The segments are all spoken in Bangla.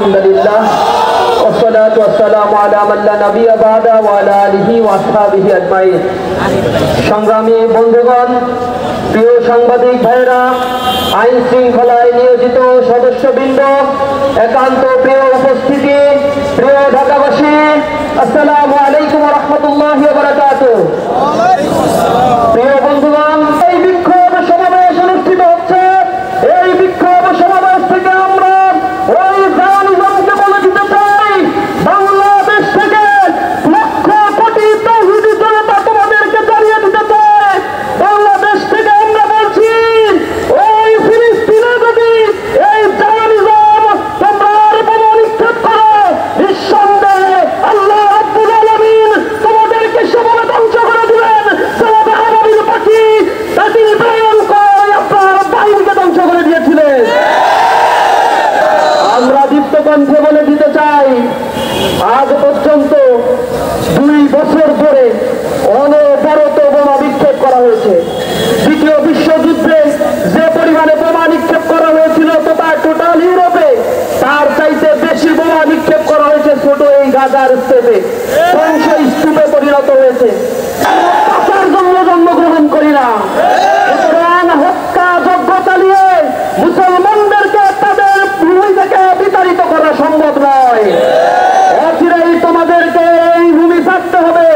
আলহামদুলিল্লাহ والصلاة والسلام على من لا نبي بعده وعلى آله وأصحابه أجمعين। সংগ্রামী বন্ধুগণ, প্রিয় সাংবাদিক ভাইরা, আইন শৃঙ্খলায় নিয়োজিত সদস্যবৃন্দ, একান্ত প্রিয় উপস্থিতি, প্রিয় ঢাকাবাসী, আসসালামু আলাইকুম ওয়া রাহমাতুল্লাহি ওয়া বারাকাতুহু। প্রিয় বন্ধুগণ, এই বিক্ষোভ সমাবেশ অনুষ্ঠিত হচ্ছে। এই বিক্ষোভ সমাবেশ থেকে আমরা ওই জালিমকে বলে দিতে চাই, বাংলাদেশ থেকে লক্ষ কোটি তাওহীদি জনতা তোমাদেরকে জানিয়ে দিতে চাই, বাংলাদেশ থেকে আমরা বলছি, ওই ফিলিস্তিনে যদি এই জালিম তোমরা বোমা নিক্ষেপ করো, নিঃসন্দেহে আল্লাহ রাব্বুল আলামিন তোমাদেরকে সবলে ধ্বংস করে দিবেন। যেভাবে আবাবিল পাখি তাকে প্রেরণ করে আপনার বাহিনীকে ধ্বংস করে দিয়েছিলেন। আমরা দীপ্ত কণ্ঠে বলে দিতে চাই, আজ পর্যন্ত 2 বছর ধরে অনবরত বোমা নিক্ষেপ করা হয়েছে। দ্বিতীয় বিশ্বযুদ্ধে যে পরিমাণে বোমা নিক্ষেপ করা হয়েছিল টোটাল ইউরোপে, তার চাইতে বেশি বোমা নিক্ষেপ করা হয়েছে ছোট এই গাজার স্টেপে, ধ্বংস স্তূপে পরিণত হয়েছে। বাঁচার জন্য জন্মগ্রহণ করি না, সুতরাং হত্যা যজ্ঞ চালিয়ে মুসলমানদেরকে তাদের ভূমি থেকে বিতাড়িত করা সম্ভব নয়। অচিরেই তোমাদেরকে এই ভূমি ছাড়তে হবে।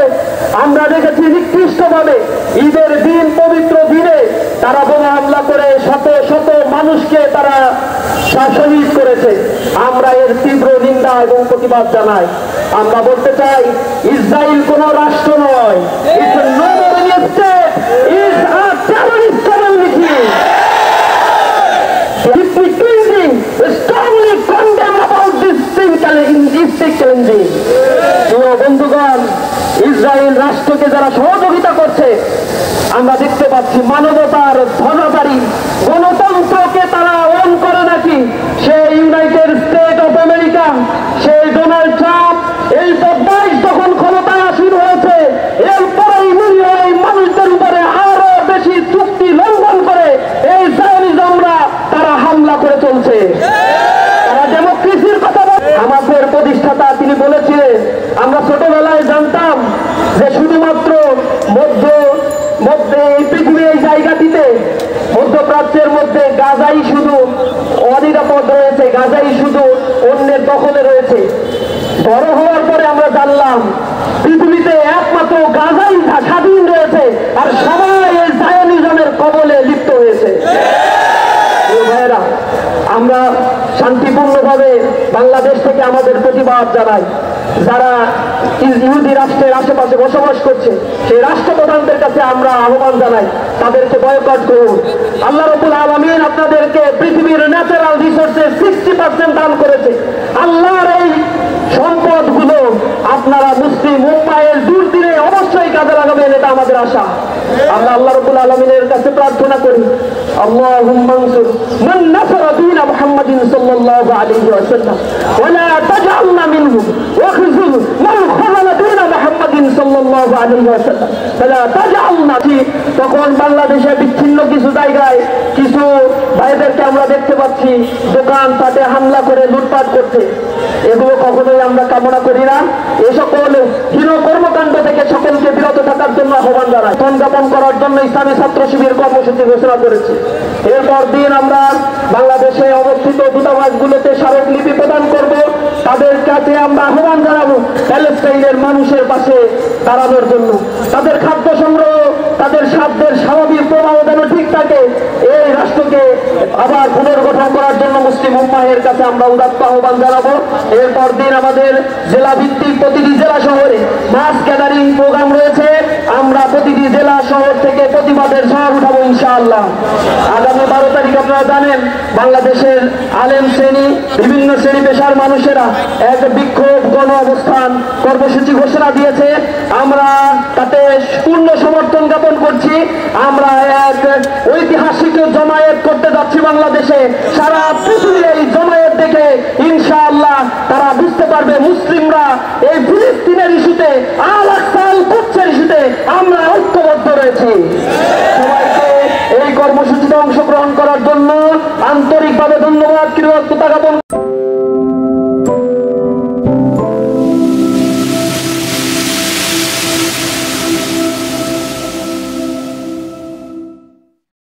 আমরা দেখেছি নিকৃষ্টভাবে ঈদের দিন, পবিত্র দিনে তারা বোমা হামলা করে শত শত মানুষকে তারা শহীদ করেছে। আমরা এর তীব্র নিন্দা এবং প্রতিবাদ জানাই। আমরা বলতে চাই, ইসরায়েল কোন রাষ্ট্র নয়, it's not a state, it's a terrorist community. বন্ধুগণ, ইসরায়েল রাষ্ট্রকে যারা সহযোগিতা করছে, আমরা দেখতে পাচ্ছি মানবতার ধর্মচারী গণতন্ত্রকে তারা ওন করে নাকি সেই ইউনাইটেড স্টেট অফ আমেরিকা, সেই ডোনাল্ড ট্রাম্প, এই 22 যখন ক্ষমতায় আসীন হয়েছে, এরপরেই এই মানুষদের উপরে আরো বেশি চুক্তি লঙ্ঘন করে এই জায়নিজমরা তারা হামলা করে চলছে। তারা ডেমোক্রেসির কথা বলে। আমাদের প্রতিষ্ঠাতা তিনি বলেছিলেন, আমরা ছোটবেলায় জানতাম যে শুধুমাত্র মধ্যে এই পৃথিবীর এই জায়গাটিতে, মধ্যপ্রাচ্যের মধ্যে গাজাই শুধু অনিরাপদ রয়েছে, গাজাই শুধু অন্যের দখলে রয়েছে। বড় হওয়ার পরে আমরা জানলাম পৃথিবীতে একমাত্র গাজাই স্বাধীন রয়েছে, আর সবাই এই জায়নিজমের কবলে লিপ্ত হয়েছে। ভাইয়েরা, আমরা শান্তিপূর্ণভাবে বাংলাদেশ থেকে আমাদের প্রতিবাদ জানাই। যারা ইহুদি রাষ্ট্রের আশেপাশে বসবাস করছে, সেই রাষ্ট্রপ্রধানদের কাছে আমরা আহ্বান জানাই, তাদেরকে বয়কট করুন। আল্লাহ রাব্বুল আলামিন আপনাদেরকে পৃথিবীর ন্যাচারাল রিসোর্সের 60% দান করেছে। আল্লাহর এই সম্পদগুলো আপনারা মুসলিম উম্মাহের দুর্দিনে অবশ্যই কাজে লাগাবেন, এটা আমাদের আশা। আমরা আল্লাহ রাব্বুল আলামিনের কাছে প্রার্থনা করি, আল্লাহুম্মা আনসুর মান নাসারা দীন মুহাম্মাদিন সাল্লাল্লাহু আলাইহি ওয়াসাল্লাম ওয়া লা তাজআলনা মিনহুম ওয়াখযুল মান খাযালা দীন মুহাম্মাদিন সাল্লাল্লাহু আলাইহি ওয়াসাল্লাম ওয়া লা তাজআলনা। তখন বাংলাদেশে বিচ্ছিন্ন কিছু জায়গায় কিছু ভাইদেরকে আমরা দেখতে পাচ্ছি দোকান পাটে হামলা করে লুটপাট করছে। এগুলো কখনোই আমরা কামনা করি না। এ সকল হীন কর্মকাণ্ড থেকে সকলকে বিরত থাকার জন্য আহ্বান জানাই। জ্ঞাপন করার জন্য ইসলামী ছাত্র শিবির কর্মসূচি ঘোষণা করেছে। এরপর দিন আমরা বাংলাদেশে অবস্থিত দূতাবাসগুলোতে স্মারকলিপি প্রদান করব। তাদের কাছে আমরা আহ্বান জানাবো প্যালেস্টাইনের মানুষের পাশে দাঁড়ানোর জন্য। তাদের খাদ্য সংগ্রহ, তাদের সাধ্যের স্বাভাবিক প্রবাহ যেন ঠিক থাকে। এই রাষ্ট্রকে আবার পুনর্গঠন করার জন্য মুসলিম উম্মাহের কাছে আমরা উদাত্ত আহ্বান জানাবো। এরপর দিন আমাদের জেলা ভিত্তিক প্রতিটি জেলা শহরে মাস গ্যাদারিং প্রোগ্রাম রয়েছে। আমরা প্রতিটি জেলা শহর থেকে প্রতিবাদের ঝড় উঠাবো ইনশাআল্লাহ। আগামী 12 তারিখ আপনারা জানেন বাংলাদেশের আলেম শ্রেণী, বিভিন্ন শ্রেণী পেশার মানুষেরা এক বিক্ষোভ গণ অবস্থান কর্মসূচি ঘোষণা দিয়েছে। আমরা তাতে পূর্ণ সমর্থন জ্ঞাপন করছি। আমরা এক ঐতিহাসিক জমায়েত করতে যাচ্ছি বাংলাদেশে। সারা পৃথিবীর এই জমায়েত দেখে ইনশাআল্লাহ তারা বুঝতে পারবে মুসলিমরা এই ফিলিস্তিনের ইস্যুতে, আল আকসা আল কুদসের ইস্যুতে আমরা ঐক্যবদ্ধ রয়েছি।